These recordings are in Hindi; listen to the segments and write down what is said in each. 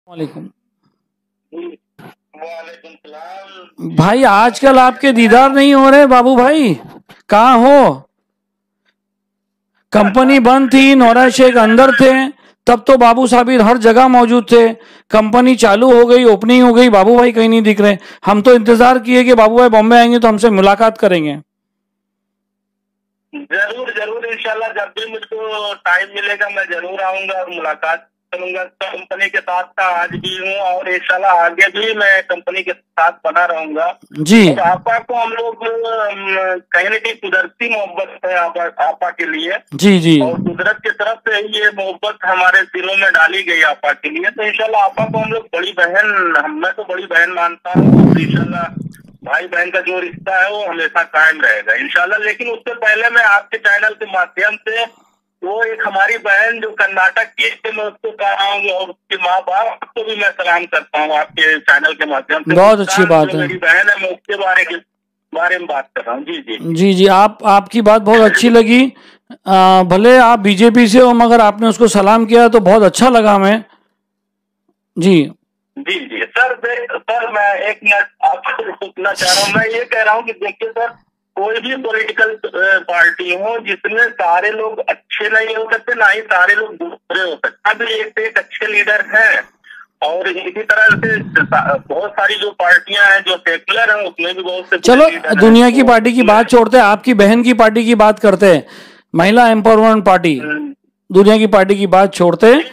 वालेकुम वालेकुम सलाम। भाई, आजकल आपके दीदार नहीं हो रहे बाबू भाई, कहाँ हो? कंपनी बंद थी, नौरा शेख अंदर थे, तब तो बाबू साबिर हर जगह मौजूद थे। कंपनी चालू हो गई, ओपनिंग हो गई, बाबू भाई कहीं नहीं दिख रहे। हम तो इंतजार किए कि बाबू भाई बॉम्बे आएंगे तो हमसे मुलाकात करेंगे। जरूर जरूर इंशाल्लाह जब भी मुझको टाइम मिलेगा मैं जरूर आऊंगा और मुलाकात करूंगा। कंपनी के साथ था आज भी हूँ और इंशाल्लाह आगे भी मैं कंपनी के साथ बना रहूंगा। जी और आपा को हम लोग कहीं न कहीं कुदरती मोहब्बत है आपा के लिए। जी जी और कुदरत की तरफ से ये मोहब्बत हमारे दिलों में डाली गई आपा के लिए। तो इंशाल्लाह आपा को हम लोग बड़ी बहन, मैं तो बड़ी बहन मानता हूँ। और इंशाल्लाह भाई बहन का जो रिश्ता है वो हमेशा कायम रहेगा इंशाल्लाह। लेकिन उससे पहले मैं आपके चैनल के माध्यम से वो एक हमारी बहन जो कर्नाटक की है, मैं उसको कह रहा हूँ और उसके माँ बाप को भी मैं सलाम करता हूँ आपके चैनल के माध्यम से। बहुत अच्छी बात है। मेरी बहन है, मैं उसके बारे में बात कर रहा हूँ। जी जी जी जी, आपकी बात बहुत अच्छी लगी। भले आप बीजेपी से हो, मगर आपने उसको सलाम किया तो बहुत अच्छा लगा हमें। जी जी जी सर मैं एक मिनट आपसे पूछना चाह रहा हूँ। मैं ये कह रहा हूँ कि देखिए सर, कोई भी पॉलिटिकल पार्टी हो जिसमें सारे लोग अच्छे नहीं हो सकते, ना ही सारे लोग बुरे हो सकते। अभी एक अच्छे लीडर हैं और इसी तरह से बहुत सारी जो पार्टियां हैं जो सेकुलर हैं उसमें भी बहुत से चलो, लीडर दुनिया हैं। की पार्टी की बात छोड़ते हैं, आपकी बहन की पार्टी की बात करते हैं। महिला एम्पावरमेंट पार्टी, दुनिया की पार्टी की बात छोड़ते हैं,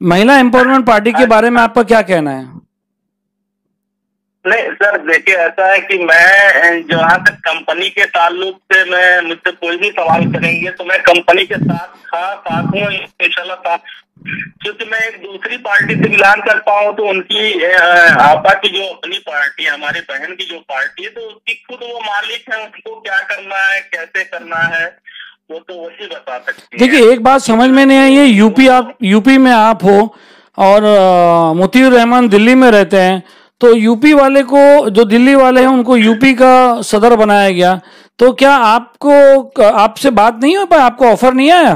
महिला एम्पावरमेंट पार्टी के बारे में आपका क्या कहना है? नहीं सर, देखिए ऐसा है कि मैं जहाँ तक कंपनी के ताल्लुक से मैं मुझसे कोई भी सवाल करेंगे तो मैं कंपनी के साथ हूँ इंशाल्लाह साथ। क्योंकि मैं एक दूसरी पार्टी से बिलोंग करता हूँ तो उनकी आपा की जो अपनी पार्टी है, हमारी बहन की जो पार्टी है, तो उसकी खुद वो मालिक है। उनको क्या करना है, कैसे करना है, वो तो वही बता सकती है। देखिए, एक बात समझ में नहीं आई है, यूपी में आप हो और मुतीउर रहमान दिल्ली में रहते हैं, तो यूपी वाले को, जो दिल्ली वाले हैं उनको यूपी का सदर बनाया गया, तो क्या आपसे बात नहीं हो पाया, आपको ऑफर नहीं आया?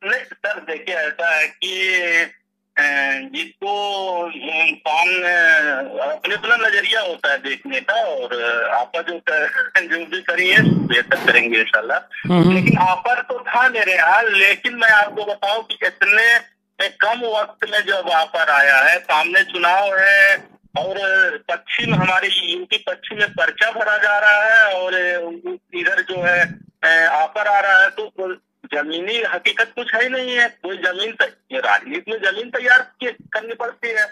नहीं सर, देखिए ऐसा है कि जिसको इंसान अपने अपना नजरिया होता है देखने का। और आपा जो भी करी है बेहतर करेंगे इंशाल्लाह। लेकिन ऑफर तो था मेरे यहाँ, लेकिन मैं आपको बताऊं कि इतने कम वक्त में जब ऑफर आया है, सामने चुनाव है और पश्चिम, हमारे यूपी पश्चिम में पर्चा भरा जा रहा है और इधर जो है ऑफर आ रहा है, तो जमीनी हकीकत कुछ है नहीं है। कोई राजनीति में जमीन तैयार करनी पड़ती है,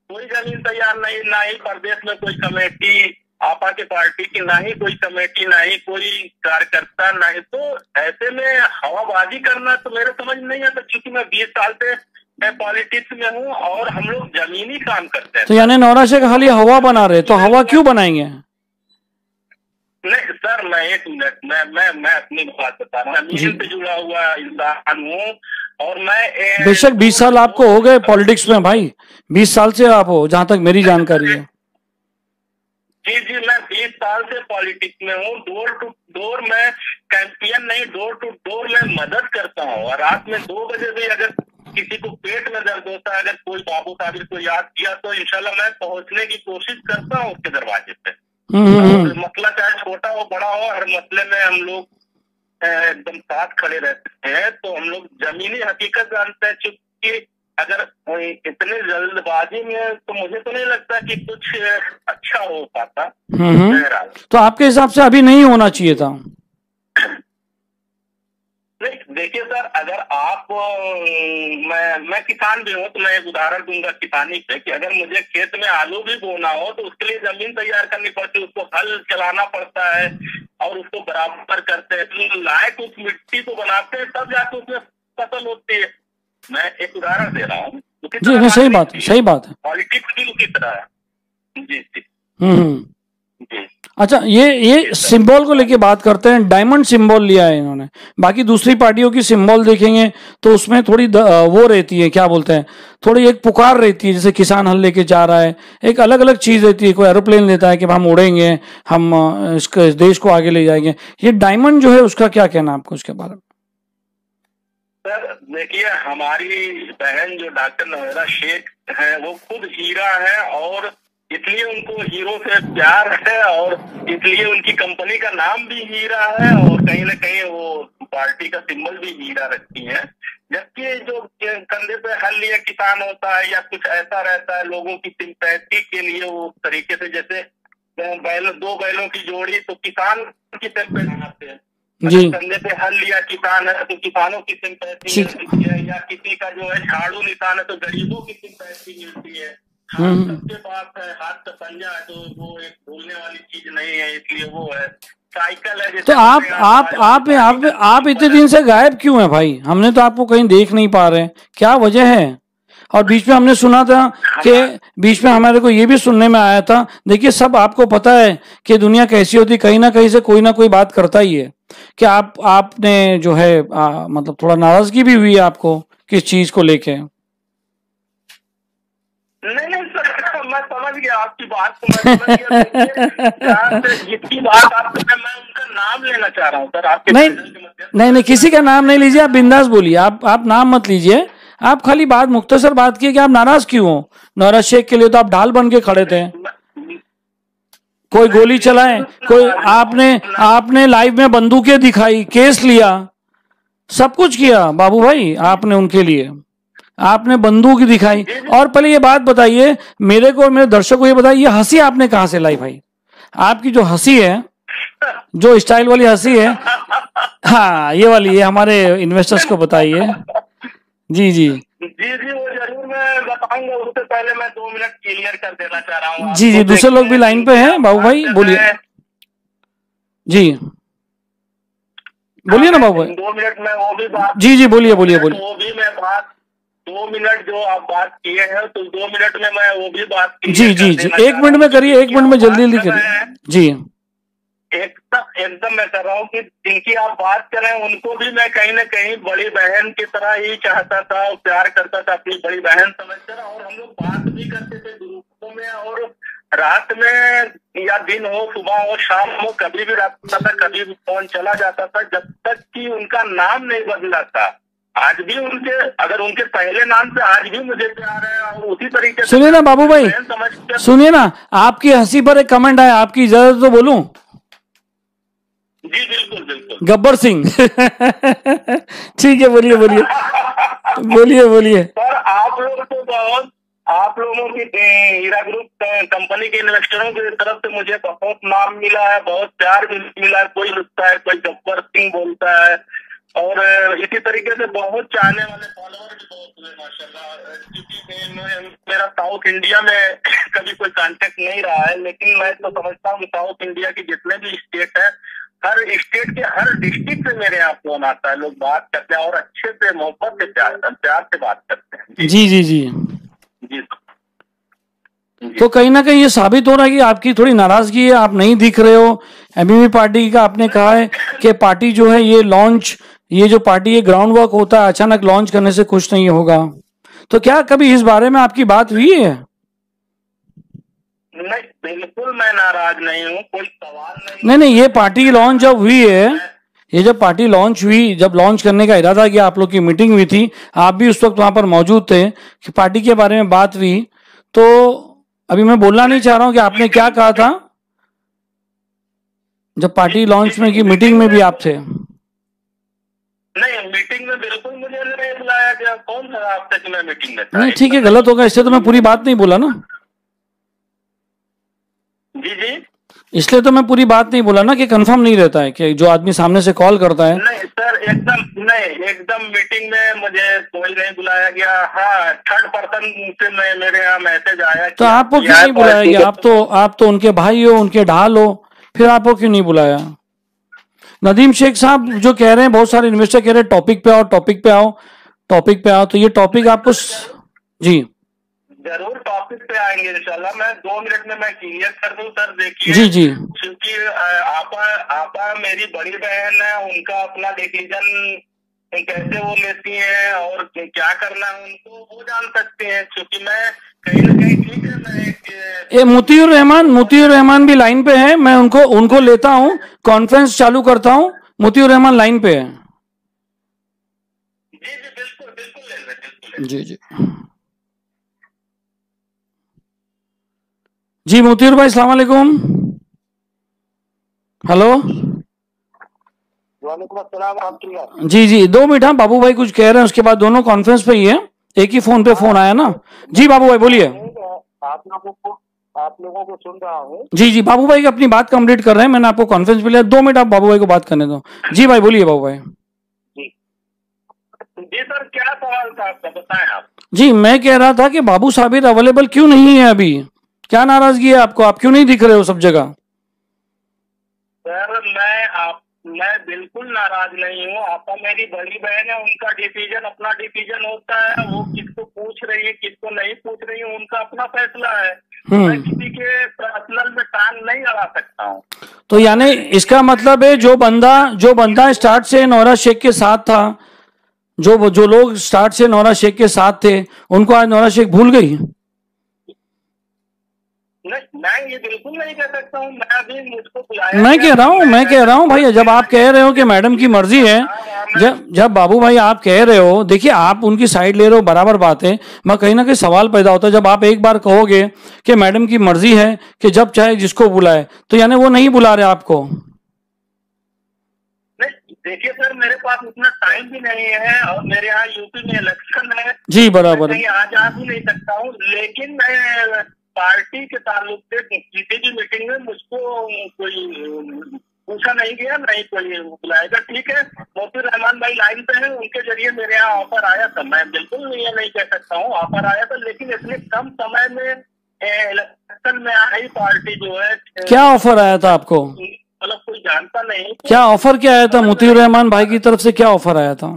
कोई जमीन तैयार नहीं। ना ही प्रदेश में कोई कमेटी आपा के पार्टी की, ना ही कोई कमेटी, ना ही कोई कार्यकर्ता, ना ही। तो ऐसे में हवाबाजी करना तो मेरे समझ नहीं आता, क्योंकि मैं 20 साल से मैं पॉलिटिक्स में हूँ और हम लोग जमीनी काम करते हैं। तो यानी नौरा शेख खाली हवा बना रहे, तो हवा क्यों बनाएंगे? नहीं सर, मैं एक मिनट, मैं अपनी बात बता रहा हूँ। मैं से जुड़ा हुआ इंसान हूँ और मैं बेशक 20 साल आपको हो गए पॉलिटिक्स में भाई, 20 साल से आप हो, जहां तक मेरी जानकारी है। जी जी, मैं 20 साल से पॉलिटिक्स में हूँ। डोर टू डोर मैं कैंपियन नहीं, डोर टू डोर मैं मदद करता हूँ। और रात में 2 बजे भी अगर किसी को पेट में दर्द होता है, अगर कोई बाबू साबिर को याद किया, तो इंशाल्लाह मैं पहुंचने की कोशिश करता हूँ उसके दरवाजे पे। और मसला चाहे छोटा हो बड़ा हो, हर मसले में हम लोग एकदम साथ खड़े रहते हैं। तो हम लोग जमीनी हकीकत जानते हैं, क्योंकि अगर इतने जल्दबाजी में तो मुझे तो नहीं लगता कि कुछ अच्छा हो पाता। तो आपके हिसाब से अभी नहीं होना चाहिए था? नहीं देखिए सर, अगर आप मैं किसान भी हूँ, तो मैं एक उदाहरण दूंगा किसानी पे कि अगर मुझे खेत में आलू भी बोना हो तो उसके लिए जमीन तैयार करनी पड़ती है, उसको हल चलाना पड़ता है और उसको बराबर करते हैं, तो लायक उस मिट्टी को बनाते हैं, तब जाके उसमें फसल होती है। मैं एक उदाहरण दे रहा हूँ। जी, सही बात है, सही बात है। पॉलिटिक्स भी उसी तरह है। जी जी जी। अच्छा, ये सिंबल को लेके बात करते हैं। डायमंड सिंबल लिया है इन्होंने। बाकी दूसरी पार्टियों की सिंबल देखेंगे तो उसमें थोड़ी वो रहती है, क्या बोलते हैं, थोड़ी एक पुकार रहती है, जैसे किसान हल लेके जा रहा है, एक अलग अलग चीज रहती है। कोई एरोप्लेन लेता है कि हम उड़ेंगे, हम इस देश को आगे ले जाएंगे। ये डायमंड जो है, उसका क्या कहना है आपको उसके बारे में? सर देखिए, हमारी बहन जो डॉक्टर नवेदा शेख है वो खुद हीरा है, और इसलिए उनको हीरो से प्यार है, और इसलिए उनकी कंपनी का नाम भी हीरा है, और कहीं ना कहीं वो पार्टी का सिंबल भी हीरा रखती है। जबकि जो कंधे पे हल लिया किसान होता है या कुछ ऐसा रहता है, लोगों की सिंपैथी के लिए वो उस तरीके से, जैसे दो बैलों की जोड़ी तो किसान की सिंपैथी आते हैं जी, कंधे पे हल लिया किसान है तो किसानों की सिंपैथी मिलती है, या किसी का जो है झाड़ू निशान है तो गरीबों की सिंपैथी मिलती है। हाथ सबके पास है, हाथ का पंजा है, तो वो एक भूलने वाली चीज नहीं है, इसलिए वो है। साइकिल है। तो आप इतने दिन से गायब क्यों हैं भाई? हमने तो आपको कहीं देख नहीं पा रहे, क्या वजह है? और बीच में हमने सुना था कि बीच में हमारे को ये भी सुनने में आया था, देखिए सब आपको पता है कि दुनिया कैसी होती, कहीं ना कहीं से कोई ना कोई बात करता ही है कि आपने जो है मतलब थोड़ा नाराजगी भी हुई है आपको किस चीज को लेके? नहीं सर, मैं समझ गया आपकी बात को, मैं समझ गया। जितनी बात आप, मैं उनका नाम लेना चाह रहा हूँ सर आपके। नहीं किसी का नाम नहीं लीजिए, आप बिंदास बोलिए, आप नाम मत लीजिए, आप खाली बात मुख्तसर बात की कि आप नाराज क्यों हो? नौरा शेख के लिए तो आप ढाल बन के खड़े थे, कोई गोली चलाए, कोई आपने लाइव में बंदूकें दिखाई, केस लिया, सब कुछ किया बाबू भाई आपने उनके लिए, आपने बंदूक दिखाई। और पहले ये बात बताइए मेरे को और मेरे दर्शकों को, ये बताइए ये हंसी आपने कहां से लाई भाई? आपकी जो हंसी है, जो स्टाइल वाली हंसी है, हाँ ये वाली, ये हमारे इन्वेस्टर्स को बताइए। जी जी जी वो जरूर मैं बताऊंगा, उससे पहले मैं 2 मिनट क्लियर कर देना चाह रहा हूँ। जी दूसरे लोग भी लाइन पे हैं बाबू भाई, बोलिए जी, बोलिए ना बाबू भाई। 2 मिनट में वो भी बात, जी बोलिए वो भी मैं बात, 2 मिनट जो आप बात किए हैं तो 2 मिनट में मैं वो भी बात जी 1 मिनट में करिए, 1 मिनट में जल्दी करिए जी। एकदम मैं कर रहा हूँ कि जिनकी आप बात कर रहे हैं उनको भी मैं कहीं ना कहीं बड़ी बहन की तरह ही चाहता था, प्यार करता था, अपनी बड़ी बहन समझकर, और हम लोग बात भी करते थे ग्रुपों में, और रात में या दिन हो, सुबह हो, शाम हो, कभी भी रखता था, कभी भी फोन चला जाता था, जब तक कि उनका नाम नहीं बदला था। आज भी उनके, अगर उनके पहले नाम से आज भी मुझे प्यार है, और उसी तरीके से। सुनिए ना बाबू भाई, सुनिए ना, आपकी हंसी पर एक कमेंट आया, आपकी इजाजत तो बोलूं? जी बिल्कुल गब्बर सिंह ठीक है, बोलिए सर, आप लोग तो बहुत, आप लोगों की हीरा ग्रुप कंपनी के इन्वेस्टरों की तरफ से मुझे बहुत नाम मिला है, बहुत प्यार भी मिला है। कोई लिखता है, कोई गब्बर सिंह बोलता है, और इसी तरीके से बहुत चाहने वाले फॉलोअर भी बहुत हुए माशाल्लाह। क्योंकि मेरा साउथ इंडिया में कभी कोई कांटेक्ट नहीं रहा है, लेकिन मैं तो समझता हूँ कि साउथ इंडिया की जितने भी स्टेट है, हर स्टेट के हर डिस्ट्रिक्ट से मेरे यहाँ फोन आता है, लोग बात करते हैं और अच्छे से मोहब्बत से प्यार से बात करते हैं। जी तो कहीं ना कहीं ये साबित हो रहा है कि आपकी थोड़ी नाराजगी है, आप नहीं दिख रहे हो। एबीवी पार्टी का आपने कहा है कि पार्टी जो है ये लॉन्च, ये जो पार्टी ये ग्राउंड वर्क होता है, अचानक लॉन्च करने से कुछ नहीं होगा। तो क्या कभी इस बारे में आपकी बात हुई है? नहीं, बिल्कुल मैं नाराज नहीं हूँ, कोई सवाल नहीं, ये पार्टी लॉन्च जब हुई है, ये जब पार्टी लॉन्च हुई, जब लॉन्च करने का इरादा किया, आप लोग की मीटिंग हुई थी, आप भी उस वक्त वहां पर मौजूद थे कि पार्टी के बारे में बात हुई, तो अभी मैं बोलना नहीं चाह रहा हूं कि आपने क्या कहा था जब पार्टी लॉन्च में की मीटिंग में भी आप थे। नहीं, मीटिंग में बिल्कुल मुझे नहीं बुलाया गया। कौन सा आप तक मैं मीटिंग में था? नहीं ठीक है, गलत होगा, इससे तो मैं पूरी बात नहीं बोला ना। जी इसलिए तो मैं पूरी बात नहीं बोला ना कि कंफर्म नहीं रहता है कि जो आदमी सामने से कॉल करता है। नहीं सर, एकदम मीटिंग में मुझे कोई नहीं बुलाया गया। हाँ, थर्ड पर्सन से मेरे यहाँ मैसेज आया। तो आपको क्यों नहीं बुलाया गया? आप तो उनके भाई हो, उनके ढाल हो, फिर आपको क्यों नहीं बुलाया? नदीम शेख साहब जो कह रहे हैं, बहुत सारे इन्वेस्टर कह रहे हैं टॉपिक पे आओ, तो ये टॉपिक आपको जी जरूर टॉपिक पे आएंगे इंशाल्लाह। मैं 2 मिनट में मैं क्लियर कर दूं सर। देखिए जी क्योंकि आपा मेरी बड़ी बहन है, उनका अपना डिसीजन कैसे वो लेती हैं और क्या करना है उनको वो जान सकते हैं। क्योंकि मैं कहीं ना कहीं, ठीक है, मैं मुतीउर रहमान भी लाइन पे है, मैं उनको लेता हूँ, कॉन्फ्रेंस चालू करता हूँ। मुतीउर रहमान लाइन पे है। जी जी जी जी मोतीर भाई सलाम अलैकुम। हेलो वालेकुम अस्सलाम। जी जी 2 मिनट, हाँ बाबू भाई कुछ कह रहे हैं, उसके बाद दोनों कॉन्फ्रेंस पे ही है, एक ही फोन पे फोन आया ना। जी बाबू भाई बोलिए। आप लोगों को सुन रहा हूँ। जी जी बाबू भाई अपनी बात कंप्लीट कर रहे हैं, मैंने आपको कॉन्फ्रेंस पे लिया, 2 मिनट आप बाबू भाई को बात करने दो। जी भाई बोलिए बाबू भाई। जी सर, क्या सवाल था आपका, बताएं आप। जी मैं कह रहा था कि बाबू साबिर अवेलेबल क्यों नहीं है अभी, क्या नाराजगी है आपको, आप क्यों नहीं दिख रहे हो सब जगह? सर मैं बिल्कुल नाराज नहीं हूँ। आपका मेरी बड़ी बहन है, उनका डिसीजन अपना डिसीजन होता है। वो किसको पूछ रही है किसको नहीं पूछ रही है, उनका अपना फैसला है। मैं किसी के पर्सनल में टांग नहीं अड़ा सकता हूँ। तो यानी इसका मतलब है जो बंदा स्टार्ट से नौरा शेख के साथ था, जो लोग स्टार्ट से नौरा शेख के साथ थे, उनको आज नौरा शेख भूल गई? नहीं, मैं ये बिल्कुल नहीं कह सकता हूँ। मैं अभी मुझको बुलाया, मैं कह रहा हूँ भाई, जब आप कह रहे हो कि मैडम की मर्जी है, जब बाबू भाई आप कह रहे हो, देखिए आप उनकी साइड ले रहे हो, बराबर बात है, मैं कहीं ना कहीं सवाल पैदा होता है जब आप एक बार कहोगे कि मैडम की मर्जी है कि जब चाहे जिसको बुलाए, तो यानी वो नहीं बुला रहे आपको। देखिए सर, मेरे पास उतना टाइम भी नहीं है और मेरे यहाँ यूपी में इलेक्शन है। जी बराबर, कहीं आ जा भी नहीं सकता हूँ, लेकिन मैं पार्टी के ताल्लुक से किसी भी मीटिंग में मुझको कोई पूछा नहीं गया, नहीं कोई बुलाएगा। ठीक है, मोतीर रहमान भाई लाइन पे हैं, उनके जरिए मेरे यहाँ ऑफर आया था। मैं बिल्कुल ये नहीं कह सकता हूँ, ऑफर आया था, लेकिन इतने कम समय में इलेक्शन में आई पार्टी जो है। क्या ऑफर आया था आपको? मतलब कोई जानता नहीं। क्या ऑफर क्या आया था मोतीर रहमान भाई की तरफ से, क्या ऑफर आया था?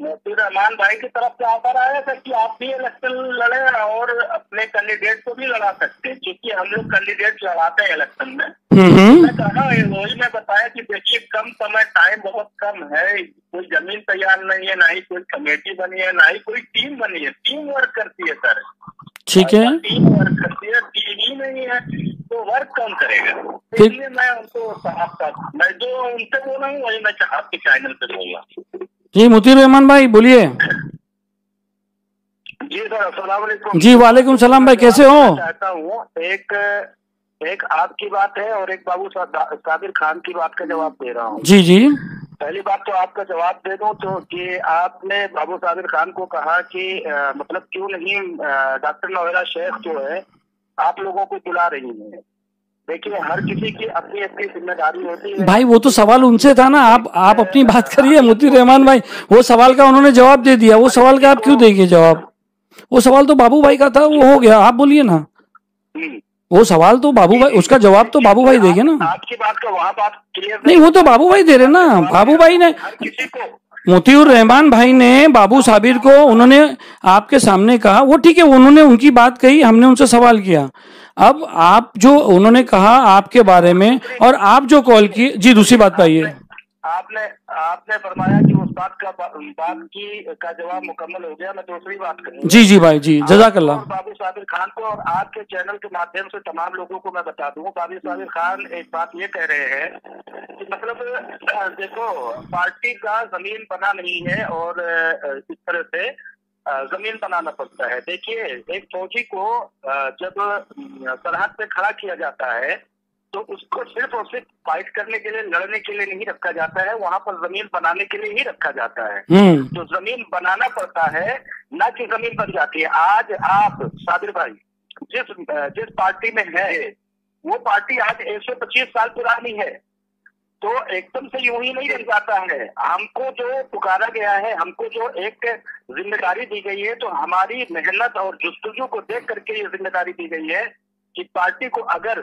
मोतीर रहमान भाई की तरफ से ऑफर आया था कि आप भी इलेक्शन लड़े और अपने कैंडिडेट को भी लड़ा सकते हैं, क्योंकि हम लोग कैंडिडेट लड़ाते हैं इलेक्शन में। मैं कहा, वही मैं बताया कि देखिए कम समय, टाइम बहुत कम है, कोई जमीन तैयार नहीं है, ना ही कोई कमेटी बनी है, ना ही कोई टीम बनी है। टीम वर्क करती है सर, ठीक है, टीम वर्क करती है, टीम ही नहीं है तो वर्क कौन करेगा। इसलिए मैं उनको मैं जो उनसे बोला हूँ वही मैं आपके चैनल पे बोला। जी मोतीर रहमान भाई बोलिए। जी सर, अस्सलाम वालेकुम। जी वालेकुम सलाम भाई, कैसे हो? चाहता हूँ एक आपकी बात है और एक बाबू साबिर खान की बात का जवाब दे रहा हूँ। जी जी पहली बात तो आपका जवाब दे दूं तो कि आपने बाबू साबिर खान को कहा कि मतलब क्यों नहीं डॉक्टर नौरा शेख जो है आप लोगों को बुला रही है। देखिए, हर किसी की अपनी अपनी जिम्मेदारी होती है भाई, वो तो सवाल उनसे था ना, आप अपनी बात करिए मोतीर रहमान भाई, वो सवाल का उन्होंने जवाब दे दिया, वो सवाल का आप क्यों देंगे जवाब? वो सवाल तो बाबू भाई का था, वो हो गया, आप बोलिए ना। वो सवाल तो बाबू भाई, उसका जवाब तो बाबू भाई देंगे ना। आपकी बात का वहाँ बात क्लियर नहीं, वो तो बाबू भाई दे रहे ना, बाबू भाई ने, किसी को मोतीउर रहमान भाई ने बाबू साबिर को उन्होंने आपके सामने कहा, वो ठीक है, उन्होंने उनकी बात कही, हमने उनसे सवाल किया। अब आप जो उन्होंने कहा आपके बारे में और आप जो कॉल की, जी दूसरी बात पे आइए। आपने फरमाया कि उस बात का जवाब मुकम्मल हो गया। मैं दूसरी बात करूंगा। जी जी भाई, जी जज़ाकल्लाह। बाबू साबिर खान को और आपके चैनल के माध्यम से तमाम लोगों को मैं बता दूं, बाबू साबिर खान एक बात ये कह रहे हैं कि मतलब देखो, पार्टी का जमीन बना नहीं है और इस तरह से जमीन बनाना पड़ता है। देखिए, एक फौजी को जब सरहद पे खड़ा किया जाता है तो उसको सिर्फ और सिर्फ फाइट करने के लिए, लड़ने के लिए नहीं रखा जाता है, वहां पर जमीन बनाने के लिए ही रखा जाता है। तो जमीन बनाना पड़ता है, ना कि जमीन बन जाती है। आज आप साबिर भाई जिस पार्टी में है, वो पार्टी आज 125 साल पुरानी है, तो एकदम से यूं ही नहीं बन जाता है। हमको जो पुकारा गया है, हमको जो एक जिम्मेदारी दी गई है, तो हमारी मेहनत और जुस्तजू को देख करके ये जिम्मेदारी दी गई है कि पार्टी को अगर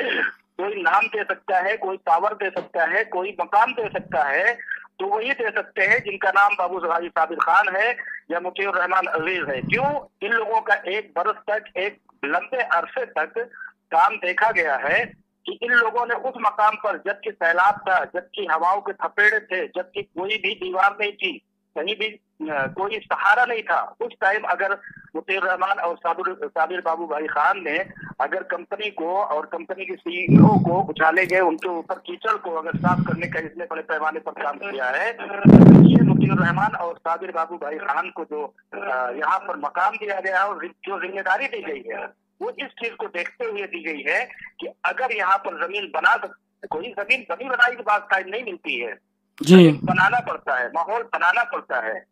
कोई नाम दे सकता है, कोई पावर दे सकता है, कोई मकाम दे सकता है, तो वही दे सकते हैं जिनका नाम बाबू साबिर खान है या मोतीउर रहमान अजीज है। क्यों? इन लोगों का 1 बरस तक, एक लंबे अरसे तक काम देखा गया है कि इन लोगों ने उस मकाम पर, जबकि सैलाब था, जबकि हवाओं के थपेड़े थे, जबकि कोई भी दीवार नहीं थी, कहीं भी कोई सहारा नहीं था, उस टाइम अगर मोतीउर रहमान और साबिर बाबू भाई खान ने अगर कंपनी को और कंपनी के सीईओ को उछाले गए, उनके ऊपर कीचड़ को अगर साफ करने का इतने बड़े पैमाने पर काम किया है, ये मुतीउर रहमान और साबिर बाबू भाई खान को जो यहाँ पर मकाम दिया गया है और जो जिम्मेदारी दी गई है, वो इस चीज को देखते हुए दी गई है कि अगर यहाँ पर जमीन कोई जमीन बनी बनाई की बात शायद नहीं मिलती है जी, बनाना पड़ता है, माहौल बनाना पड़ता है।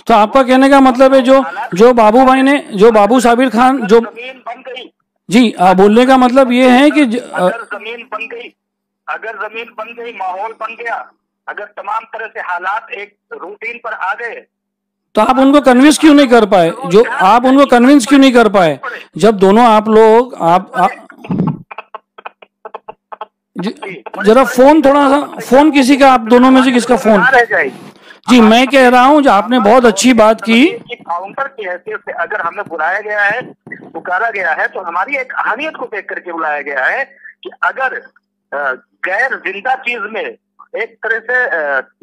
तो आपका कहने का मतलब है जो बाबू भाई ने, जो बाबू साबिर खान, जो जमीन बन गई जी, बोलने का मतलब ये है कि अगर जमीन बन गई, माहौल बन गया, अगर तमाम तरह से हालात एक रूटीन पर आ गए, तो आप उनको कन्विंस क्यों नहीं कर पाए? आप उनको कन्विंस क्यों नहीं कर पाए जब दोनों आप लोग जरा फोन, थोड़ा सा फोन किसी का, आप दोनों में से किसका फोन? जी, मैं कह रहा हूँ जो आपने बहुत अच्छी बात की। काउंटर की हैसियत से अगर हमें बुलाया गया है, पुकारा गया है, तो हमारी एक अहमियत को देख करके बुलाया गया है कि अगर गैर जिंदा चीज में एक तरह से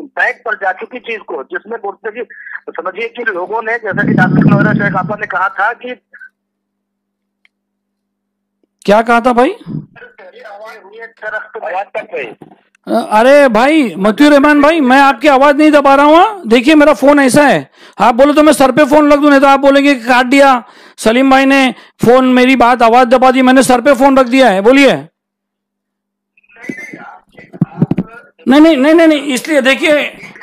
बैक पर जा चुकी चीज को, जिसमें बोलते कि समझिए कि लोगों ने, जैसा कि डॉक्टर नौरा शेख आपा ने कहा था कि, क्या कहा था भाई? आवाज तक गई। अरे भाई मतीउर रहमान भाई, मैं आपकी आवाज नहीं दबा रहा हूँ। देखिए मेरा फोन ऐसा है, आप बोलो तो मैं सर पे फोन रख दूं, नहीं तो आप बोलेंगे कि काट दिया सलीम भाई ने फोन, मेरी बात आवाज दबा दी, मैंने सर पे फोन रख दिया है। बोलिए। नहीं, इसलिए देखिए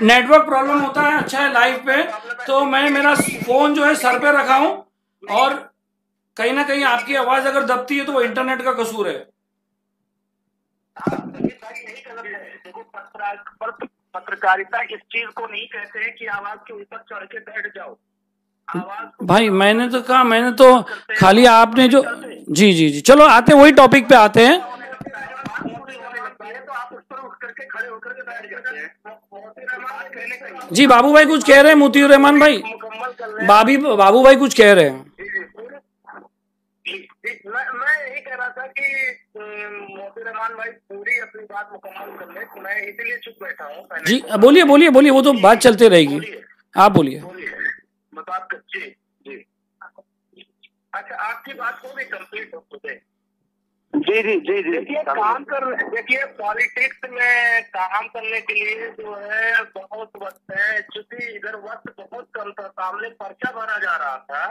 नेटवर्क प्रॉब्लम होता है, अच्छा है लाइव पे, तो मैं मेरा फोन जो है सर पे रखा हूं, और कहीं ना कहीं आपकी आवाज अगर दबती है तो वो इंटरनेट का कसूर है। पत्रकारिता इस चीज को नहीं कहते हैं कि आवाज के ऊपर चढ़ के बैठ जाओ। भाई मैंने तो कहा, मैंने तो खाली आपने जो जी, चलो आते वही टॉपिक पे आते हैं। जी बाबू भाई कुछ कह रहे हैं, मतीउर रहमान भाई, बाबू भाई कुछ कह रहे हैं। मैं यही कह रहा था कि मतीउर रहमान भाई पूरी अपनी बात मुकम्मल कर ले, मैं इसीलिए चुप बैठा हूँ। जी बोलिए, वो तो बात चलते रहेगी, आप बोलिए। जी, अच्छा आपकी बात हो गई कंप्लीट हो चुके। जी। देखिए पॉलिटिक्स में काम करने के लिए जो है बहुत वक्त है, चूंकि इधर वक्त बहुत कम था, सामने पर्चा भरा जा रहा था,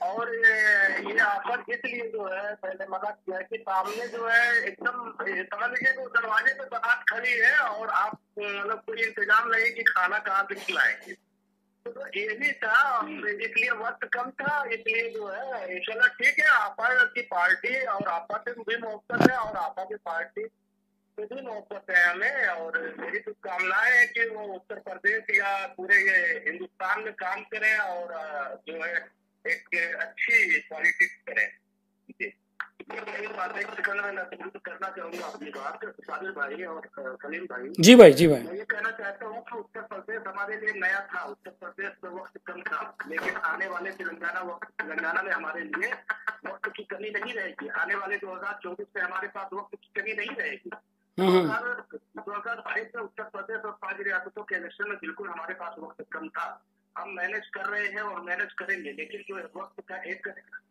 और ये ऑफर इसलिए जो है पहले मना किया कि सामने जो है एकदम समझ लीजिए तो दरवाजे पे बारात खड़ी है और आप मतलब कोई इंतजाम नहीं कि खाना कहाँ से खिलाएंगे, तो ये भी था, इसलिए वक्त कम था, इसलिए जो है चलो ठीक है, आपा की पार्टी और आपा से भी मोहब्बत है और आपा की पार्टी से भी मोहब्बत है हमें, और मेरी शुभकामनाएं है कि वो उत्तर प्रदेश या पूरे ये हिंदुस्तान में काम करें और जो है एक अच्छी पॉलिटिक्स करें। करना चाहूंगा अपनी बात साबिर भाई और सलीम भाई। जी भाई मैं ये कहना चाहता हूँ कि उत्तर प्रदेश हमारे लिए नया था, उत्तर प्रदेश में वक्त कम था, लेकिन आने वाले तेलंगाना में हमारे लिए वक्त की कमी नहीं रहेगी। आने वाले 2024 में हमारे पास वक्त की कमी नहीं रहेगी। 2022 में उत्तर प्रदेश और 5 रियासतों के इलेक्शन में बिल्कुल हमारे पास वक्त कम था। हम मैनेज कर रहे हैं और मैनेज करेंगे, लेकिन जो वक्त का एक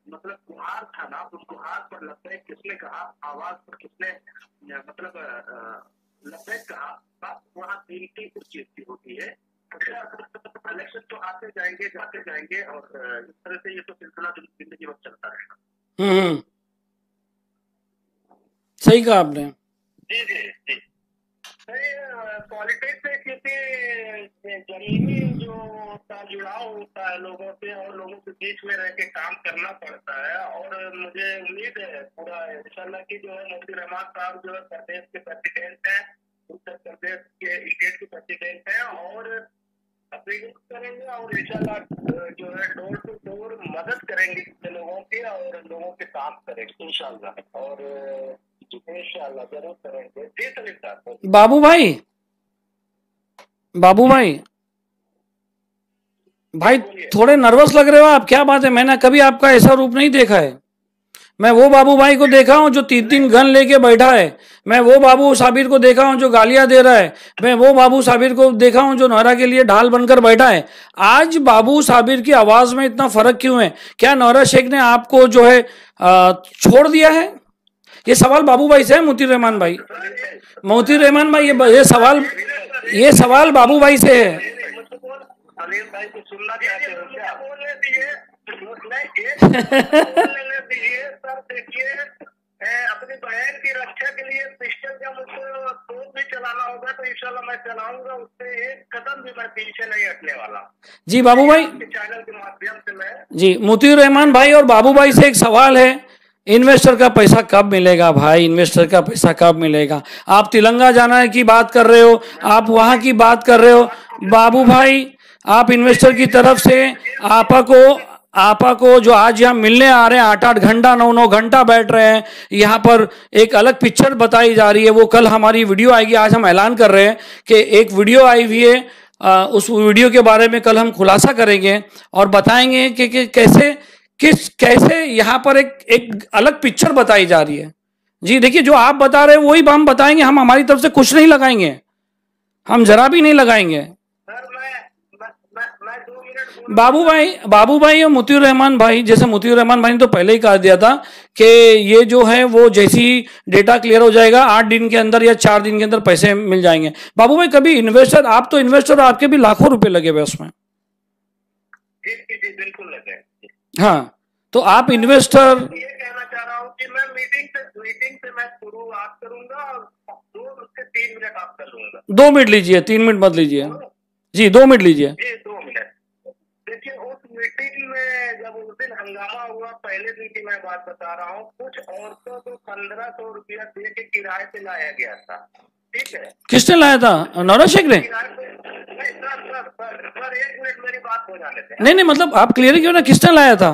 मतलब गुहार था ना, उस गुहार पर लब्बैक किसने कहा, आवाज पर किसने मतलब लब्बैक कहा, बस वहाँ कीमती कुछ चीज की होती है। इलेक्शन तो आते जाएंगे जाते जाएंगे, और इस तरह से ये तो सिलसिला जिंदगी भर चलता रहेगा। सही कहा आपने। जी। पॉलिटिक्स से किसी जमीनी जो जुड़ाव होता है लोगों से, और लोगों के बीच में रह के काम करना पड़ता है, और मुझे उम्मीद है पूरा इंशाल्लाह की जो है मतीउर रहमान साहब जो है प्रदेश के प्रेसिडेंट हैं, उत्तर प्रदेश के स्टेट के प्रेसिडेंट हैं, और अपील करेंगे और इंशाल्लाह जो है डोर टू डोर मदद करेंगे लोगों की, और लोगों के काम करेंगे इंशाल्लाह, और इंशाल्लाह जरूर करेंगे। जी सलीम साहब। बाबू भाई थोड़े नर्वस लग रहे हो आप, क्या बात है? मैंने कभी आपका ऐसा रूप नहीं देखा है। मैं वो बाबू भाई को देखा हूं जो 3-3 गन लेके बैठा है। मैं वो बाबू साबिर को देखा हूं जो गालियां दे रहा है। मैं वो बाबू साबिर को देखा हूं जो नौरा के लिए ढाल बनकर बैठा है। आज बाबू साबिर की आवाज में इतना फर्क क्यों है? क्या नौरा शेख ने आपको जो है छोड़ दिया है? ये सवाल बाबू भाई से है, मोती रहमान भाई। मोती रहमान भाई ये सवाल बाबू भाई से है। भाई को सुनना चाहते हो क्या? सर देखिए, अपनी बहन की रक्षा के लिए पिस्टल का मुझको तोप भी चलाना होगा तो इंशाल्लाह मैं चलाऊंगा, उससे एक कदम भी मैं पीछे नहीं हटने वाला। जी बाबू भाई, चैनल के माध्यम से मैं जी मोती रहमान भाई और बाबू भाई से एक सवाल है, इन्वेस्टर का पैसा कब मिलेगा भाई? इन्वेस्टर का पैसा कब मिलेगा? आप तिलंगा जाना की बात कर रहे हो, आप वहां की बात कर रहे हो। बाबू भाई, आप इन्वेस्टर की तरफ से आपा को जो आज यहाँ मिलने आ रहे हैं, 8-8 घंटा 9-9 घंटा बैठ रहे हैं यहाँ पर, एक अलग पिक्चर बताई जा रही है। वो कल हमारी वीडियो आएगी, आज हम ऐलान कर रहे हैं कि एक वीडियो आई हुई है। उस वीडियो के बारे में कल हम खुलासा करेंगे और बताएंगे कि कैसे यहाँ पर एक अलग पिक्चर बताई जा रही है। जी देखिए, जो आप बता रहे हैं वही हम बताएंगे। हम हमारी तरफ से कुछ नहीं लगाएंगे, हम जरा भी नहीं लगाएंगे। बाबू भाई और मुतीउर रहमान भाई, जैसे मुतीउर रहमान भाई ने तो पहले ही कहा दिया था कि ये जो है वो जैसी डेटा क्लियर हो जाएगा 8 दिन के अंदर या 4 दिन के अंदर पैसे मिल जाएंगे। बाबू भाई, कभी इन्वेस्टर, आप तो इन्वेस्टर, आपके भी लाखों रुपए लगे हुए उसमें। बिल्कुल लगे। हाँ, तो आप इन्वेस्टर, ये कहना चाह रहा हूँ कि मैं मीटिंग से मैं शुरुआत करूंगा और 2 से 3 मिनट आप कर लूंगा। 2 मिनट लीजिए, 3 मिनट मत लीजिए जी, 2 मिनट लीजिए। 2 मिनट। देखिए, उस मीटिंग में जब उस दिन हंगामा हुआ, पहले दिन की मैं बात बता रहा हूँ, कुछ औरतों को 1500 रुपया दे के किराए पे लाया गया था। ठीक है, किसने लाया था? नौरा शेख ने? सर 1 मिनट मेरी बात हो जाने थे। नहीं, मतलब आप क्लियर क्यों ना, किसने लाया था?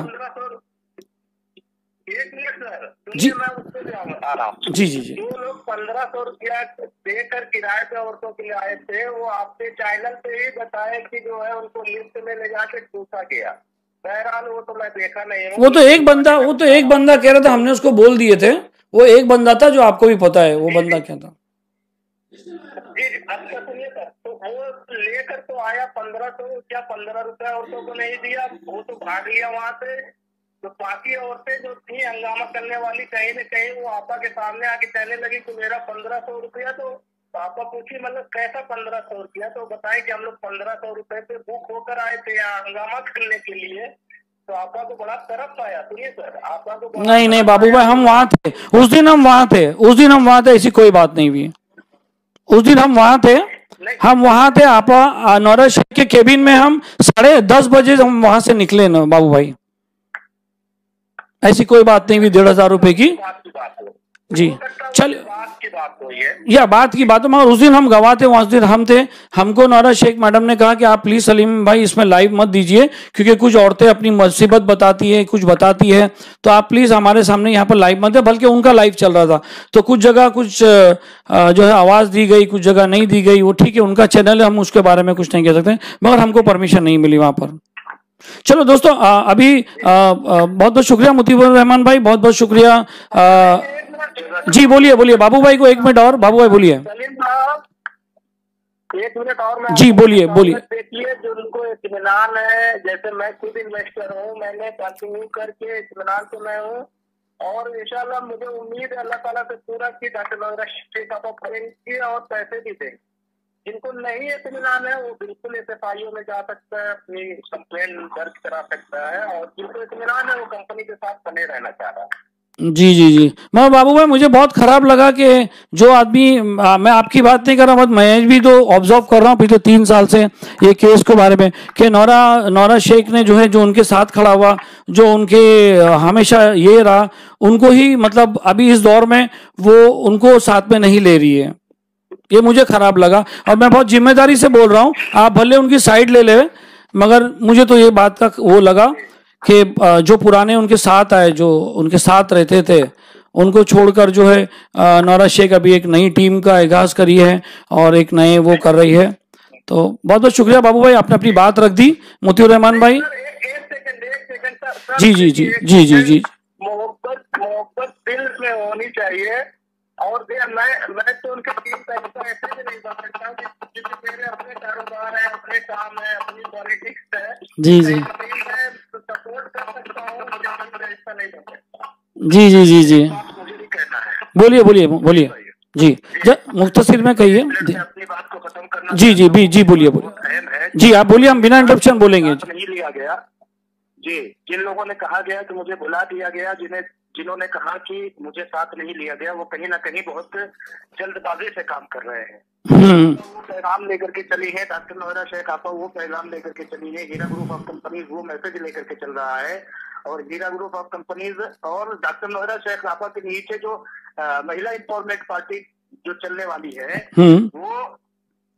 1 मिनट सर जी, मैं उससे बता रहा हूँ। जी, जो लोग 1500 रुपया देकर किराए पे औरतों के लिए आए थे, वो आपके चैनल पे ही बताए कि जो है उनको लिफ्ट में ले जाके ठूसा गया। बहरहाल वो तो मैं देखा नहीं हूँ। वो तो एक बंदा कह रहा था, हमने उसको बोल दिए थे। वो एक बंदा था जो आपको भी पता है, वो बंदा क्या था? जी, अच्छा सुनिए सर, तो वो लेकर तो आया 1500 क्या 15 रुपया औरतों को नहीं दिया, वो तो भाग लिया वहां से। तो बाकी औरतें जो थी हंगामा करने वाली, कहीं न कहीं वो आपा के सामने आके कहने लगी कि मेरा 1500 रुपया। तो आपा पूछी मतलब कैसा 1500 रुपया? तो बताए कि हम लोग 1500 रुपए पे बुक होकर आए थे यहाँ हंगामा करने के लिए। तो आपा को बड़ा तरस आया। सुनिए सर, आपा को नहीं बाबू भाई, हम वहां थे उस दिन, हम वहां थे, ऐसी कोई बात नहीं हुई। उस दिन हम वहां थे, आपा नौरा शेख के केबिन में हम 10:30 बजे हम वहां से निकले ना बाबू भाई, ऐसी कोई बात नहीं हुई 1,500 रुपए की। जी चल, बात की बात, मगर उस दिन हम गवाह थे, उस दिन हम थे। हमको नौरा शेख मैडम ने कहा कि आप प्लीज सलीम भाई इसमें लाइव मत दीजिए, क्योंकि कुछ औरतें अपनी मुसीबत बताती है, कुछ बताती है, तो आप प्लीज हमारे सामने यहाँ पर लाइव मत दे। बल्कि उनका लाइव चल रहा था, तो कुछ जगह कुछ जो है आवाज दी गई, कुछ जगह नहीं दी गई। वो ठीक है, उनका चैनल है, हम उसके बारे में कुछ नहीं कह सकते, मगर हमको परमिशन नहीं मिली वहां पर। चलो दोस्तों, अभी बहुत बहुत शुक्रिया मुतीउर रहमान भाई, बहुत बहुत शुक्रिया। जी बोलिए बाबू भाई को 1 मिनट और, बाबू भाई बोलिए। 1 मिनट और जी, बोलिए। देखिए, जिनको इत्मीनान है, जैसे मैं खुद इन्वेस्टर हूँ, मैंने कंटिन्यू करके इत्मीनान से मैं हूँ, और इंशाल्लाह मुझे उम्मीद है अल्लाह ताला से पूरा की डॉक्टर नौरा शेख आपको करेंगे और पैसे भी देंगे। जिनको नहीं इत्मीनान है वो बिल्कुल SFIO में जा सकता है, अपनी कंप्लेन दर्ज करा सकता है, और जिनको इत्मीनान है वो कंपनी के साथ बने रहना चाह रहा है। जी मगर बाबू भाई, मुझे बहुत खराब लगा कि जो आदमी, मैं आपकी बात नहीं कर रहा, मैं भी तो ऑब्जर्व कर रहा हूँ पिछले 3 साल से ये केस के बारे में, कि नौरा शेख ने जो है, जो उनके साथ खड़ा हुआ, जो उनके हमेशा ये रहा, उनको ही मतलब अभी इस दौर में वो उनको साथ में नहीं ले रही है। ये मुझे खराब लगा, और मैं बहुत जिम्मेदारी से बोल रहा हूँ, आप भले उनकी साइड ले ले, मगर मुझे तो ये बात का वो लगा कि जो पुराने उनके साथ आए, जो उनके साथ रहते थे, उनको छोड़कर जो है नौरा शेख अभी एक नई टीम का आगाज करी है और एक नए वो कर रही है। तो बहुत बहुत शुक्रिया बाबू भाई, आपने अपनी बात रख दी। मुतीउर रहमान भाई, जी। मोहब्बत होनी चाहिए। और मैं तो उनके टीम का ऐसे भी नहीं बता सकता हूँ कि मेरे अपने कारोबार है, अपने काम है, अपनी पॉलिटिक्स है, जी जी मैं सपोर्ट कर सकता हूँ, ऐसा नहीं कर सकता। जी जी जी जी मुझे नहीं कहना है। बोलिए बोलिए बोलिए जी, मुख्तसर में कहिए। अपनी बात को खत्म करना। जी जी जी बोलिए बोलिए जी, आप बोलिए, हम बिना इंटरप्शन बोलेंगे। नहीं लिया गया जी, जिन लोगों ने कहा गया कि मुझे बुला दिया गया, जिन्होंने कहा कि मुझे साथ नहीं लिया गया, वो कहीं ना कहीं बहुत जल्दबाजी से काम कर रहे हैं। वो पैगाम लेकर के चली है डॉक्टर नोएरा शेख आपा, वो पैगाम लेकर के चली है। हीरा ग्रुप ऑफ कंपनीज वो मैसेज लेकर के चल रहा है। और हीरा ग्रुप ऑफ कंपनीज और डॉक्टर नोएरा शेख आपा के नीचे जो महिला एम्पावरमेंट पार्टी जो चलने वाली है, वो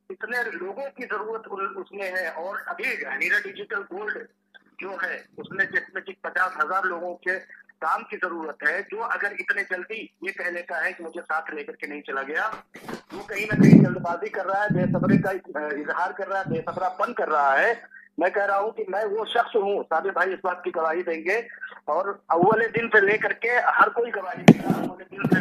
इतने लोगों की जरूरत उसमें है। और अभी हीरा डिजिटल गोल्ड जो है उसमें जिसमें कि 50,000 लोगों के काम की जरूरत है, जो अगर इतने जल्दी ये कह लेता है कि मुझे साथ लेकर के नहीं चला गया, वो कहीं ना कहीं जल्दबाजी कर रहा है, बेसब्री का इजहार कर रहा है, बेसब्रापन कर रहा है। मैं कह रहा हूँ कि मैं वो शख्स हूँ, साबिर भाई इस बात की गवाही देंगे, और अव्वले दिन से लेकर के हर कोई गवाही देगा, अव्वले दिन से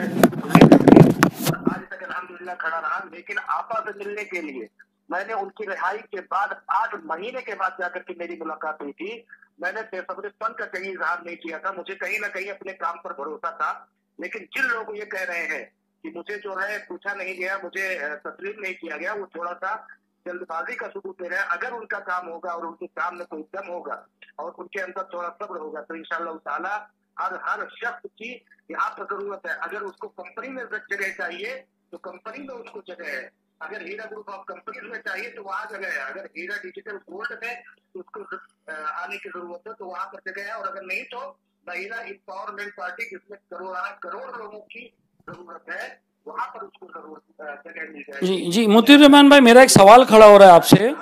आज तक अल्हम्दुलिल्लाह खड़ा रहा। लेकिन आपा से मिलने के लिए मैंने उनकी रिहाई के बाद 8 महीने के बाद जाकर के मेरी मुलाकात हुई थी। मैंने बेसब्रीपन का कहीं इजहार नहीं किया था, मुझे कहीं ना कहीं अपने काम पर भरोसा था। लेकिन जिन लोग ये कह रहे हैं कि मुझे जो है पूछा नहीं गया, मुझे तस्लीम नहीं किया गया, वो थोड़ा सा जल्दबाजी का सबूत दे रहे हैं। अगर उनका काम होगा और उनके काम में कोई दम होगा और उनके अंदर थोड़ा सब्र होगा तो इंशाअल्लाह ताला हर शख्स की यहाँ पर जरूरत है। अगर उसको कंपनी में जगह चाहिए तो कंपनी में उसको जगह है, अगर हीरा ग्रुप ऑफ कंपनीज में चाहिए तो वहां जगह है, अगर हीरा डिजिटल गोल्ड में तो उसको आने की जरूरत है तो वहां पर जगह है। और अगर नहीं तो महिला एम्पावरमेंट पार्टी जिसमें करोड़ लोगों की जरूरत है, वहां पर उसको जगह मिल जाएगी। जी जी मुतीर रहमान भाई, मेरा एक सवाल खड़ा हो रहा है आपसे,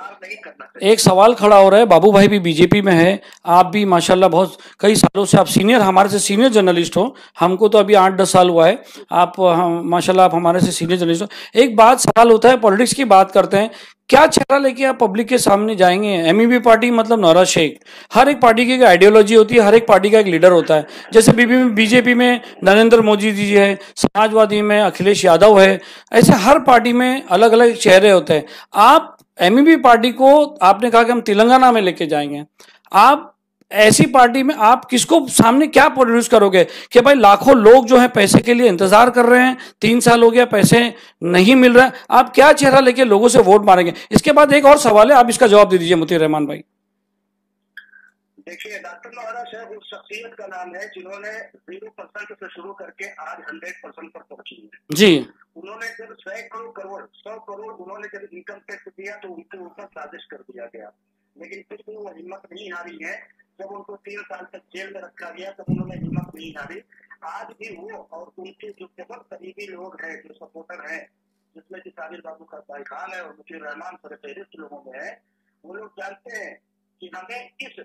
एक सवाल खड़ा हो रहा है। बाबू भाई भी बीजेपी में है, आप भी माशाल्लाह बहुत कई सालों से आप सीनियर, हमारे से सीनियर जर्नलिस्ट हो, हमको तो अभी 8-10 साल हुआ है, आप माशाल्लाह आप हमारे से सीनियर जर्नलिस्ट हो। एक बात सवाल होता है, पॉलिटिक्स की बात करते हैं, क्या चेहरा लेके आप पब्लिक के सामने जाएंगे? एमईबी पार्टी मतलब नोरा शेख, हर एक पार्टी की एक आइडियोलॉजी होती है, हर एक पार्टी का एक लीडर होता है। जैसे बीजेपी में नरेंद्र मोदी जी है, समाजवादी में अखिलेश यादव है, ऐसे हर पार्टी में अलग अलग चेहरे होते हैं। आप एमईबी पार्टी को, आपने कहा कि हम तेलंगाना में लेके जाएंगे, आप ऐसी पार्टी में आप किसको सामने क्या प्रोड्यूस करोगे कि भाई लाखों लोग जो है पैसे के लिए इंतजार कर रहे हैं, 3 साल हो गया पैसे नहीं मिल रहा है, आप क्या चेहरा लेके लोगों से वोट मारेंगे? इसके बाद एक और सवाल है, आप इसका जवाब दे दीजिए मुतीर रहमान भाई। देखिए, डॉक्टर नोएरा शेख उस शख्सियत का नाम है जिन्होंने 0% से शुरू करके आज 100% पर पहुंची है जी। उन्होंने जब 100 करोड़ उन्होंने जब इनकम टैक्स दिया तो उनके ऊपर साजिश कर दिया गया, लेकिन फिर भी वो हिम्मत नहीं हारी है। जब उनको 3 साल तक जेल में रखा गया तब उन्होंने हिम्मत नहीं हारी। आज भी वो और उनके जो बहुत करीबी लोग हैं, जो सपोर्टर हैं, जिसमें कि साबिर बाबू का भाई खान है और मुतीर रहमान फहरिस्त लोगों में है, वो लोग जानते हैं कि हमें इस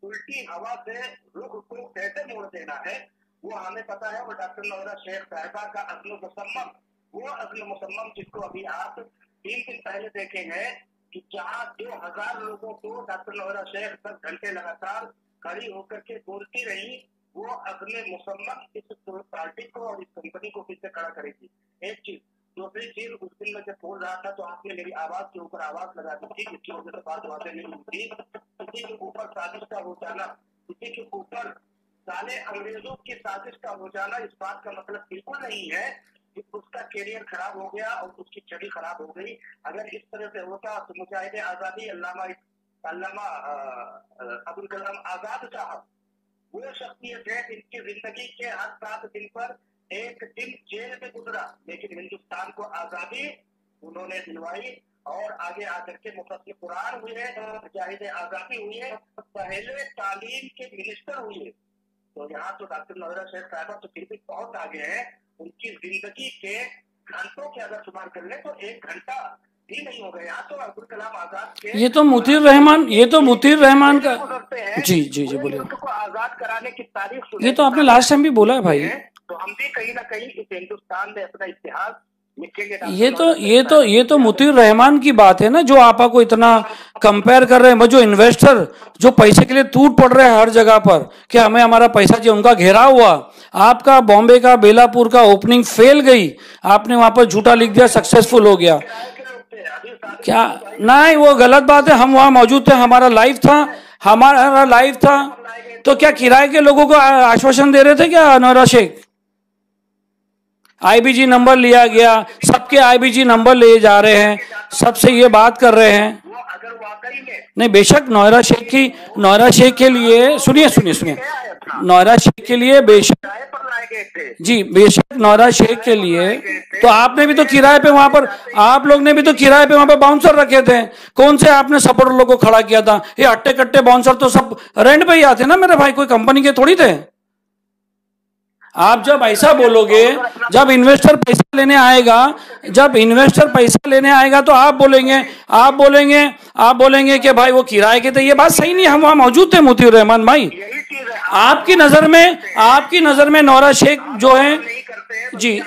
उल्टी हवा से रुख को कैसे मोड़ देना है, वो हमें पता है। वो डॉक्टर नोएरा शेख साहिबा का अज़्म मुसम्मम, वो अज़्म मुसम्मम जिसको अभी आप 3 दिन पहले देखे हैं कि जहाँ 2000 लोगों को डॉक्टर नोएरा शेख 10 घंटे लगातार खड़ी होकर के बोलती रही, वो अज़्म मुसम्मम इस पार्टी को और इस कंपनी को फिर से खड़ा करेगी। एक चीज। दूसरी चीज, उस दिन मैं जब बोल रहा था तो आपने मेरी आवाज के ऊपर आवाज लगा दी थी, जिसकी वजह से बातें नहीं होती। किसी के ऊपर साजिश का हो जाना, किसी के ऊपर साले अंग्रेजों की साजिश का हो जाना, इस बात का मतलब बिल्कुल नहीं है कि उसका कैरियर खराब हो गया और उसकी छवि खराब हो गई। अगर इस तरह से होता तो मुजाहिद आजादी अल्लामा अब्दुल कलाम आजाद साहब वो शख्सियत है जिनकी जिंदगी के हर 7 दिन पर एक दिन जेल में गुजरा, लेकिन हिंदुस्तान को आजादी उन्होंने दिलवाई और आगे आकर के मुफस्सिर कुरान हुए, मुजाहिद आजादी हुए, पहले तालीम के मिनिस्टर हुए। तो यहाँ तो डॉक्टर नोएरा शेख साहबा तो फिर भी बहुत आगे हैं। उनकी जिंदगी के घंटों के अगर शुमार कर ले तो 1 घंटा भी नहीं हो गया। यहाँ तो अब्दुल कलाम आजाद के, ये तो मुतीर रहमान का, जी जी जी बोलिए। को आजाद कराने की तारीख, ये तो आपने लास्ट टाइम भी बोला है भाई। तो हम भी कहीं ना कहीं इस हिंदुस्तान में अपना इतिहास ये तो मुतीर रहमान की बात है ना, जो आपा को इतना कंपेयर कर रहे हैं। जो इन्वेस्टर जो पैसे के लिए टूट पड़ रहे हैं हर जगह पर कि हमें हमारा पैसा चाहिए, उनका घेराव हुआ। आपका बॉम्बे का बेलापुर का ओपनिंग फेल गई, आपने वहां पर झूठा लिख दिया सक्सेसफुल हो गया। क्या नहीं, वो गलत बात है। हम वहां मौजूद थे, हमारा लाइव था। तो क्या किराए के लोगों को आश्वासन दे रहे थे क्या नौरा शेख? आईबीजी नंबर लिया गया, सबके आईबीजी नंबर ले जा रहे हैं, सबसे ये बात कर रहे हैं। नहीं, बेशक नौरा शेख के लिए सुनिए नौरा शेख के लिए बेशक नौरा शेख के लिए तो आपने भी तो किराए पे वहां पर, आप लोग ने भी तो किराए पे वहां पर बाउंसर रखे थे। कौन से आपने सपोर्टर लोगों को खड़ा किया था? ये अट्टे कट्टे बाउंसर तो सब रेंट पे ही आते ना मेरे भाई, कोई कंपनी के थोड़ी थे। आप जब ऐसा बोलोगे, जब इन्वेस्टर पैसा लेने आएगा तो आप बोलेंगे कि भाई वो किराए के थे। ये बात सही नहीं, हम वहां मौजूद थे मुतीर रहमान भाई। आपकी नजर में नौरा शेख जो है जी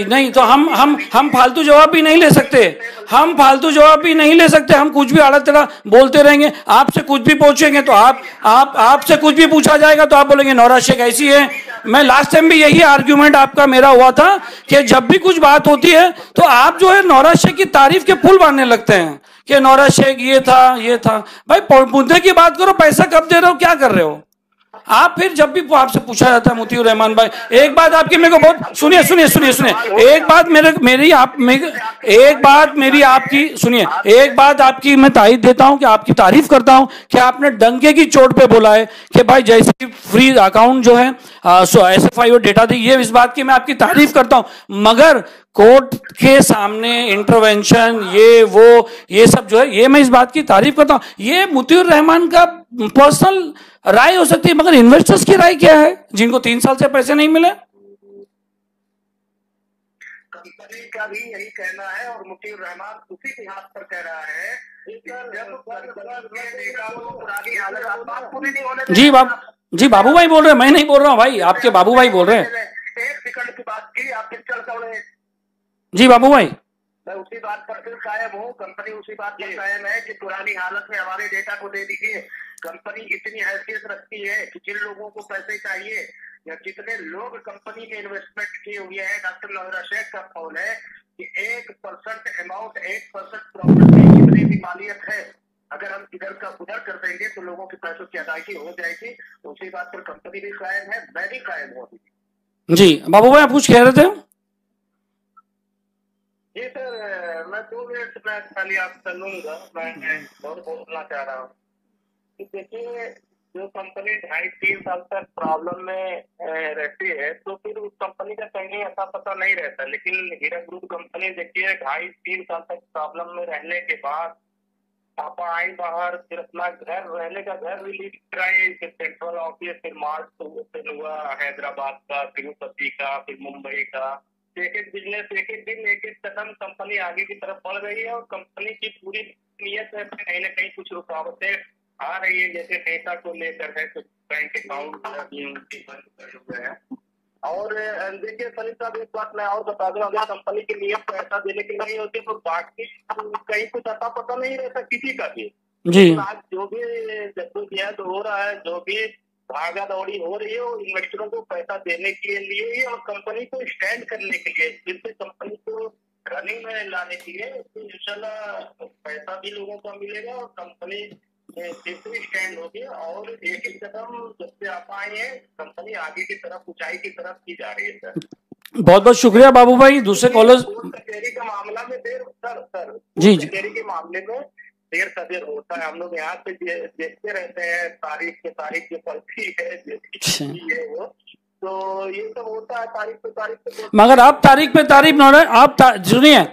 नहीं, तो हम फालतू जवाब भी नहीं ले सकते। हम कुछ भी आड़ा टेढ़ा बोलते रहेंगे। आपसे कुछ भी पूछेंगे तो आपसे कुछ भी पूछा जाएगा तो आप बोलेंगे नौरा शेख ऐसी है। मैं लास्ट टाइम भी यही आर्ग्यूमेंट आपका मेरा हुआ था कि जब भी कुछ बात होती है तो आप जो है नौरा शेख की तारीफ के पुल बांधने लगते हैं कि नौरा शेख ये था। भाई मुद्दे की बात करो, पैसा कब दे रहे हो, क्या कर रहे हो आप? फिर जब भी आपसे पूछा जाता है मुतीर रहमान भाई, एक बात आपकी मेरे को बहुत सुनिए, एक बात आपकी मैं तारीफ देता हूं कि आपकी तारीफ करता हूं कि आपने डंके की चोट पे बोला है कि भाई जैसे फ्री अकाउंट जो है SFIO डेटा दी, ये इस बात की मैं आपकी तारीफ करता हूं। मगर कोर्ट के सामने इंटरवेंशन ये सब जो है, ये मैं इस बात की तारीफ करता हूं। ये मुतीर रहमान का पर्सनल राय हो सकती है, मगर इन्वेस्टर्स की राय क्या है जिनको 3 साल से पैसे नहीं मिले? कंपनी का भी यही कहना है और मुतीर रहमान उसी के हाथ पर कह रहा है जी बाबू भाई बोल रहे हैं, मैं नहीं बोल रहा हूँ भाई, आपके बाबू भाई बोल रहे हैं। 1 सेकंड की बात की, आप फिर चल दौड़े। जी बाबू भाई, मैं उसी बात पर फिर कायम हूँ। कंपनी उसी बात पर कायम है कि पुरानी हालत में हमारे डेटा को दे दीजिए। कंपनी इतनी हैसियत रखती है कि जिन लोगों को पैसे चाहिए या जितने लोग कंपनी में इन्वेस्टमेंट किए हुए हैं, डॉक्टर नौरा शेख का कौल है कि 1% अमाउंट 1% प्रॉपर्टी जितनी भी मालियत है, अगर हम इधर का उधर कर देंगे तो लोगों के पैसों की अदायगी हो जाएगी। उसी बात पर कंपनी भी कायम है, मैं भी कायम हूँ। जी बाबू भाई, आप कुछ कह रहे थे? जी सर, मैं 2 मिनट में खाली आपसे लूंगा। मैं बहुत बोलना चाह रहा हूँ। देखिए, जो कंपनी 2.5-3 साल तक प्रॉब्लम में रहती है तो फिर उस कंपनी का कहीं ऐसा पता नहीं रहता। लेकिन हीरा ग्रुप कंपनी देखिए 2.5-3 साल तक प्रॉब्लम में रहने के बाद आप आई बाहर, फिर अपना घर रहने का घर रिलीज कराए, फिर सेंट्रल ऑफिस, फिर मार्च हुआ हैदराबाद का, तिरुपति का, फिर मुंबई का। एक बिजनेस एक दिन एक कदम कंपनी आगे की तरफ बढ़ रही है और कंपनी की पूरी नीयत है कहीं ना कहीं कुछ रुकावटें आ रही है। जैसे डेटा को लेकर है, कुछ बैंक अकाउंट बंद करे हुए हैं। और देखिए सलीम साहब, एक बात मैं और बता दूं, अगर कंपनी की नीयत पैसा देने की नहीं होती तो बाकी कहीं कुछ अता पता नहीं रहता किसी का भी जी। आज जो भी जद्दोजहद हो रहा है, जो भी भागा दौड़ी हो रही है, वो इन्वेस्टरों को पैसा देने के लिए ही और कंपनी को स्टैंड करने के लिए, जिससे कंपनी को रनिंग में लाने के लिए। इंशाल्लाह पैसा भी लोगों को मिलेगा और कंपनी स्टैंड होगी और एक कदम जब से आप आए हैं कंपनी आगे की तरफ, ऊंचाई की तरफ की जा रही है सर। बहुत बहुत शुक्रिया बाबू भाई। दूसरे कॉलेज कचहरी का मामला में देर सर जी कचहरी के मामले में देर सवेर होता है। हम लोग यहाँ पे देखते रहते हैं, तारीख पे तारीख जो पलती है वो, तो ये सब होता है तारीख पे तारीख। मगर आप तारीख पे तारीख आप सुनिए,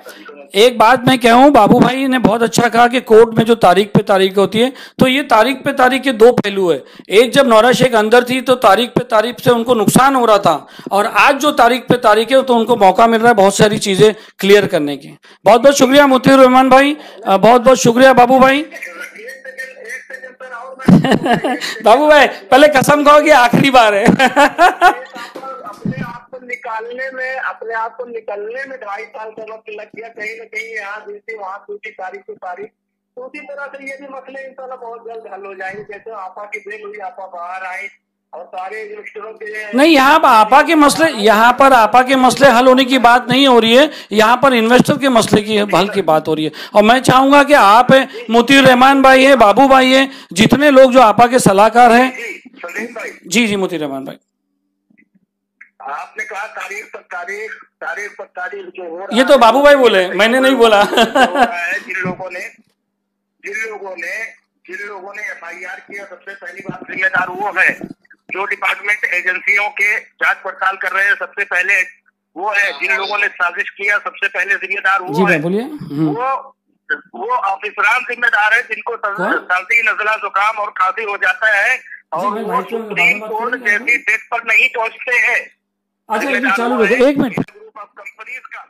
एक बात मैं कहूँ, बाबू भाई ने बहुत अच्छा कहा कि कोर्ट में जो तारीख पे तारीख होती है, तो ये तारीख पे तारीख के 2 पहलू है। एक, जब नौरा शेख अंदर थी तो तारीख पे तारीख से उनको नुकसान हो रहा था, और आज जो तारीख पे तारीख है तो उनको मौका मिल रहा है बहुत सारी चीजें क्लियर करने की। बहुत बहुत शुक्रिया मुतीर रहमान भाई, बहुत बहुत शुक्रिया बाबू भाई। बाबू भाई पहले कसम खाओ कि आखिरी बार है। अपने आप को निकालने में, अपने आप को निकलने में 2.5 साल का वक्त लग गया। कहीं न कहीं यहाँ दूसरी वहाँ दूसरी तारीख से तारीख। तो उसी तरह से ये भी मसले इंशाल्लाह बहुत जल्द हल हो जाएंगे। जैसे आपा की बेल हुई, आपा बाहर आई और सारे इन्वेस्टरों के नहीं, यहाँ पर आपा के मसले हल होने की बात नहीं हो रही है, यहाँ पर इन्वेस्टर के मसले की हल की बात हो रही है। और मैं चाहूंगा कि आप है, मोतीउर रहमान भाई है, बाबू भाई है, जितने लोग जो आपा के सलाहकार हैं। जी जी मोतीउर रहमान भाई, आपने कहा तारीख पर तारीख जो हो रहा ये तो बाबू भाई बोले, मैंने नहीं बोला। जिन लोगों ने FIR किया, सबसे पहली बात जिम्मेदार वो है। जो डिपार्टमेंट एजेंसियों के जांच पड़ताल कर रहे हैं, सबसे पहले वो है। जिन लोगों ने साजिश किया, सबसे पहले जिम्मेदार वो है। बोलिए। वो ऑफिसरान जिम्मेदार है, जिनको सर्दी, नजला, जुकाम और खांसी हो जाता है और वो सुप्रीम कोर्ट जैसी डेट पर नहीं पहुंचते हैं। अच्छा, चालू रखो, 1 मिनट। ग्रुप ऑफ कंपनीज का